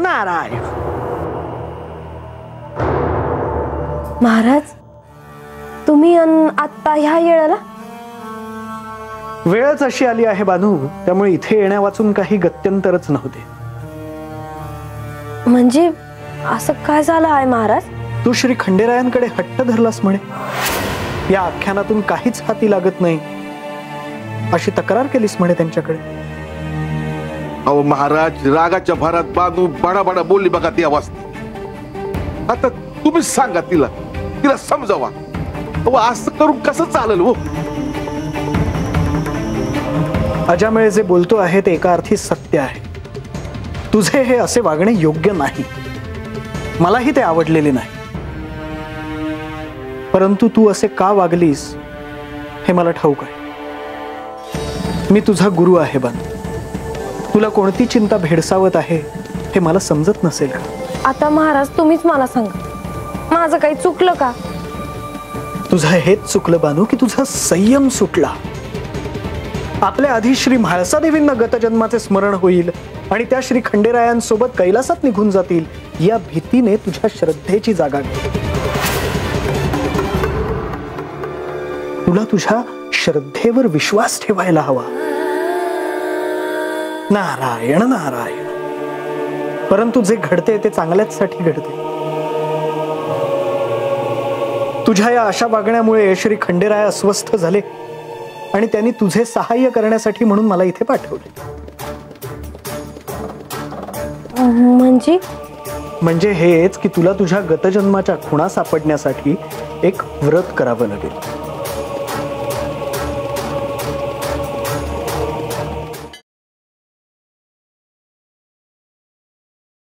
नारायण. महाराज, तुम्ही आत्ता ह्या येळाला? वेळच अशी आली आहे बानू, त्यामुळे इथे येण्या वाचून काही गत्यंतरच नव्हते. म्हणजे असं काय झालं आहे महाराज? तू श्री खंडेरायांकडे हट्ट धरलास म्हणे. या आख्यानातून काहीच हाती लागत नाही अशी तक्रार केलीस म्हणे त्यांच्याकडे. अहो महाराज, रागाच्या भरात बानू बडाबडा बोलली बघा ती अवस्था. आता तुम्ही सांगा तिला समजावा. अहो असं करून कसं चालेल हो? अजामेळ जे बोलतो आहे ते एका अर्थी सत्य आहे. तुझे हे असे वागणे योग्य नाही. मलाही ते आवडलेले नाही. परंतु तू असे का वागलीस हे मला ठाऊक आहे. मी तुझा गुरु आहे बानू. तुला कोणती चिंता भेडसावत आहे हे मला समजत नसेल का? आता महाराज तुम्हीच मला सांगा, माझं काही चुकलं का? तुझं हेच चुकलं बानू की तुझा संयम सुटला. आपल्या आधी श्री म्हाळसा देवींना गतजन्माचे स्मरण होईल आणि त्या श्री खंडेरायांसोबत कैलासात निघून जातील या भीतीने तुझ्या श्रद्धेची जागा घेतली. तुला तुझ्या श्रद्धेवर विश्वास ठेवायला हवा. नारायण नारायण. परंतु जे घडते ते चांगल्याच साठी घडते. तुझ्या या अशा वागण्यामुळे श्री खंडेराय अस्वस्थ झाले आणि त्यांनी तुझे सहाय्य करण्यासाठी म्हणून मला इथे पाठवले. म्हणजे हेच की तुला तुझ्या गतजन्माच्या खुणा सापडण्यासाठी एक व्रत करावं लागेल.